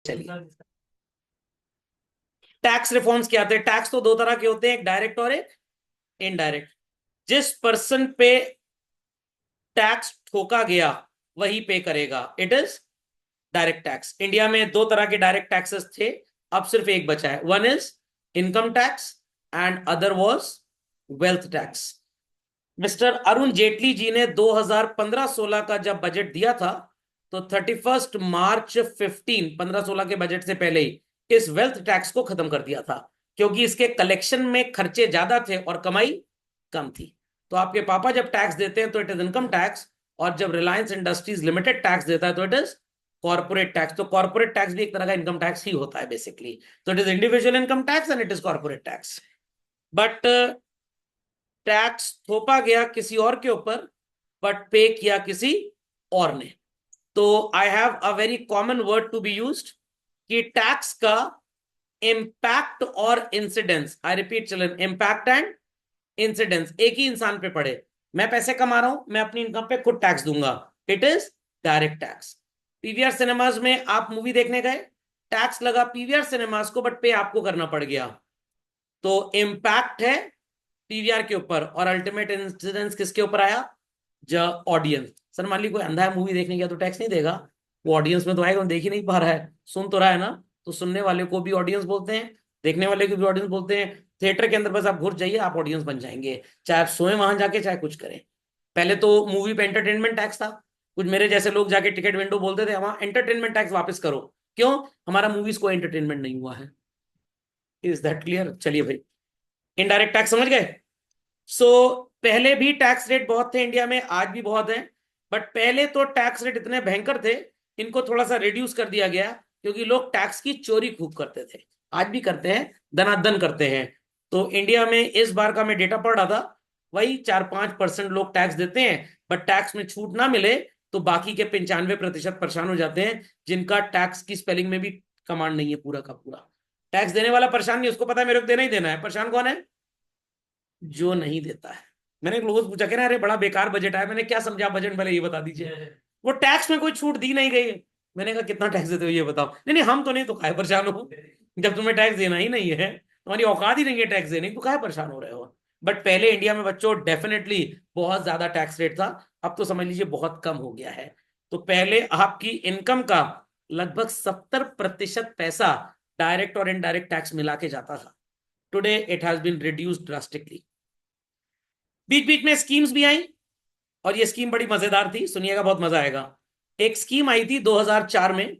चलिए, tax reforms क्या आते हैं। टैक्स तो दो तरह के होते हैं, एक डायरेक्ट और एक इनडायरेक्ट। जिस पर्सन पे टैक्स ठोका गया वही पे करेगा, it is direct tax. India में दो तरह के डायरेक्ट टैक्सेस थे, अब सिर्फ एक बचा है। One is income tax and other was wealth tax. Mister Arun Jaitley ji ने 2015-16 का जब बजट दिया था, तो 31 मार्च 15 के बजट से पहले ही इस वेल्थ टैक्स को खत्म कर दिया था, क्योंकि इसके कलेक्शन में खर्चे ज्यादा थे और कमाई कम थी। तो आपके पापा जब टैक्स देते हैं तो इट इज इनकम टैक्स, और जब रिलायंस इंडस्ट्रीज लिमिटेड टैक्स देता है तो इट इज कॉर्पोरेट टैक्स। तो कॉर्पोरेट टैक्स भी एक तरह का इनकम टैक्स ही होता है बेसिकली। तो it is individual income tax and it is corporate tax. But tax थोपा गया किसी और के ऊपर, बट पे किया किसी और ने। तो I have a very common word to be used कि टैक्स का इम्पैक्ट और incidence, I repeat children, impact and incidence एक ही इंसान पे पड़े। मैं पैसे कमा रहा हूं, मैं अपनी इनकम पे खुद टैक्स दूंगा, it is direct tax. PVR cinemas में आप मूवी देखने गए, टैक्स लगा पीवीआर सिनेमाज को, बट पे आपको करना पड़ गया। तो इम्पैक्ट है पीवीआर के ऊपर, और अल्टीमेट इंसिडेंस किसके ऊपर आया? जो ऑडियंस। सर मान ली कोई अंधा है, मूवी देखने गया तो टैक्स नहीं देगा, वो ऑडियंस में तो आएगा, देख ही नहीं पा रहा है, सुन तो रहा है ना। तो सुनने वाले को भी ऑडियंस बोलते हैं, देखने वाले को भी ऑडियंस बोलते हैं। थिएटर के अंदर बस आप घुस जाइए, आप ऑडियंस बन जाएंगे, चाहे आप सोए वहां जाके, चाहे कुछ करें। पहले तो मूवी पे एंटरटेनमेंट टैक्स था, कुछ मेरे जैसे लोग जाके टिकट विंडो बोलते थे, वहां एंटरटेनमेंट टैक्स वापस करो। क्यों? हमारा मूवीज को एंटरटेनमेंट नहीं हुआ है। Is that clear? चलिए भाई, इनडायरेक्ट टैक्स समझ गए। सो पहले भी टैक्स रेट बहुत थे इंडिया में, आज भी बहुत है। बट पहले तो टैक्स रेट इतने भयंकर थे, इनको थोड़ा सा रिड्यूस कर दिया गया, क्योंकि लोग टैक्स की चोरी खूब करते थे, आज भी करते हैं, दनादन करते हैं। तो इंडिया में इस बार का मैं डेटा पढ़ रहा था, वही 4-5% लोग टैक्स देते हैं, बट टैक्स में छूट ना मिले तो बाकी के 95% परेशान हो जाते हैं, जिनका टैक्स की स्पेलिंग में भी कमांड नहीं है पूरा का पूरा। टैक्स देने वाला परेशान नहीं, उसको पता है मेरे को देना ही देना है। परेशान कौन है? जो नहीं देता है। मैंने एक लोगों से पूछा, कह रहे अरे बड़ा बेकार बजट है। मैंने क्या समझा बजट, पहले ये बता दीजिए। वो टैक्स में कोई छूट दी नहीं गई। मैंने कहा कितना टैक्स देते हो ये बताओ। नहीं नहीं, हम तो नहीं, तो काहे परेशान हो? जब तुम्हें टैक्स देना ही नहीं है, तुम्हारी औकात ही नहीं है टैक्स देने की, तो काहे परेशान हो रहे हो? बट पहले इंडिया में बच्चों डेफिनेटली बहुत ज्यादा टैक्स रेट था, अब तो समझ लीजिए बहुत कम हो गया है। तो पहले आपकी इनकम का लगभग 70% पैसा डायरेक्ट और इनडायरेक्ट टैक्स मिला के जाता था। Today it has been reduced drastically. बीच बीच में स्कीम्स भी आई, और ये स्कीम बड़ी मजेदार थी, सुनिएगा बहुत मजा आएगा। एक स्कीम आई थी 2004 में,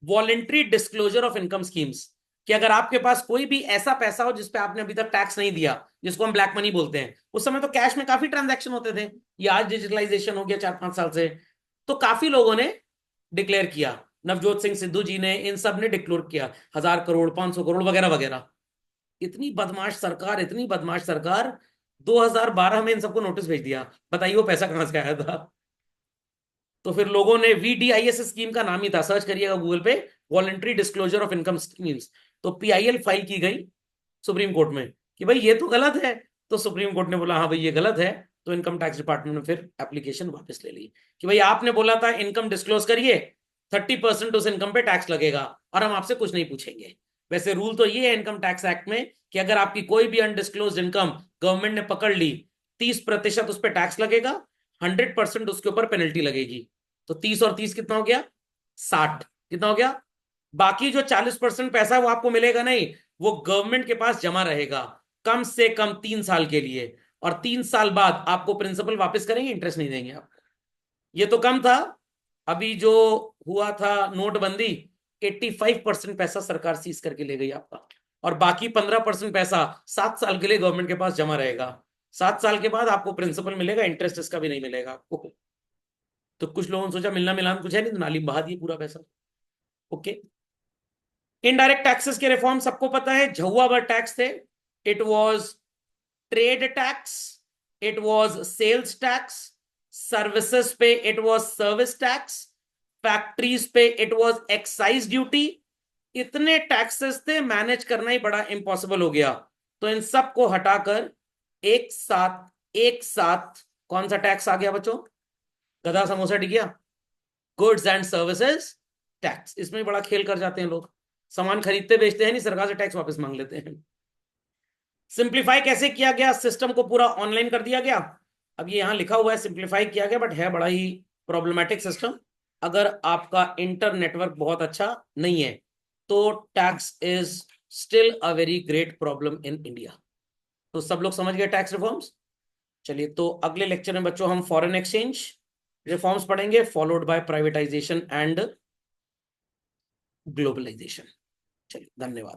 voluntary disclosure of income schemes, कि अगर आपके पास कोई भी ऐसा पैसा हो जिसपे आपने अभी तक टैक्स नहीं दिया, जिसको हम ब्लैक मनी बोलते हैं, उस समय तो कैश में काफी ट्रांजैक्शन होते थे, ये आज डिजिटलाइजेशन हो गया 4-5 साल से। तो काफी लोगों ने डिक्लेयर किया, नवजोत सिंह सिद्धू जी ने, इन सब ने डिक्लेयर किया, 1000 करोड़, 500 करोड़ वगैरह वगैरह। इतनी बदमाश सरकार, इतनी बदमाश सरकार, 2012 में इन सबको नोटिस भेज दिया, बताइए वो पैसा कहां से आया था। तो फिर लोगों ने, VDIS स्कीम का नाम ही था, सर्च करिएगा गूगल पे, voluntary disclosure of income schemes. तो PIL फाइल की गई सुप्रीम कोर्ट में कि भाई ये तो गलत है। तो सुप्रीम कोर्ट ने बोला हाँ भाई ये गलत है। तो इनकम टैक्स डिपार्टमेंट ने फिर एप्लीकेशन वापस ले ली कि भाई आपने बोला था इनकम डिस्क्लोज करिए, 30% उस इनकम पे टैक्स लगेगा, और हम आपसे कुछ नहीं पूछेंगे। वैसे रूल तो ये है इनकम टैक्स एक्ट में कि अगर आपकी कोई भी अनडिस्क्लोज इनकम गवर्नमेंट ने पकड़ ली, 30% उस पर टैक्स लगेगा, 100% उसके ऊपर पेनल्टी लगेगी। तो 30 और 30 कितना हो गया? 60। कितना हो गया? बाकी जो 40% पैसा है वो आपको मिलेगा नहीं, वो गवर्नमेंट के पास जमा रहेगा, कम से कम 3 साल के लिए। और 3 साल बाद आपको प्रिंसिपल वापस करेंगे, इंटरेस्ट नहीं देंगे आपको। ये तो कम था। अभी जो हुआ था नोटबंदी, 85% पैसा सरकार सीज करके ले गई आपका, और बाकी 15% पैसा 7 साल के लिए गवर्नमेंट के पास जमा रहेगा। 7 साल के बाद आपको प्रिंसिपल मिलेगा, इंटरेस्ट इसका भी नहीं मिलेगा आपको। तो कुछ लोगों ने सोचा मिलना मिलान कुछ है नहीं, तो नाली में बहा दिए पूरा पैसा। ओके। इनडायरेक्ट टैक्सेस के रिफॉर्म सबको पता है, झुआ भर टैक्स थे। It was trade tax, it was sales tax, services पे it was service tax, factories पे इट वाज एक्साइज ड्यूटी। इतने टैक्सेस थे, मैनेज करना ही बड़ा इम्पॉसिबल हो गया। तो इन सब को हटाकर एक साथ कौन सा टैक्स आ गया बच्चों? गधा समोसा टिक गया, गुड्स एंड सर्विसेज टैक्स, इसमें बड़ा खेल कर जाते हैं लोग, सामान खरीदते बेचते हैं नहीं, सरकार से टैक्स वापस मांग लेते हैं। सिंप्लीफाई कैसे किया गया, सिस्टम को पूरा ऑनलाइन कर दिया गया। अब ये यहां लिखा हुआ है सिंप्लीफाई किया गया, बट है बड़ा ही प्रॉब्लमेटिक सिस्टम। अगर आपका इंटर नेटवर्क बहुत अच्छा नहीं है तो tax is still a very great problem in India. तो सब लोग समझ गए टैक्स रिफॉर्म्स। चलिए, तो अगले लेक्चर में बच्चों हम फॉरेन एक्सचेंज रिफॉर्म्स पढ़ेंगे, followed by privatisation and globalisation. चलिए, धन्यवाद।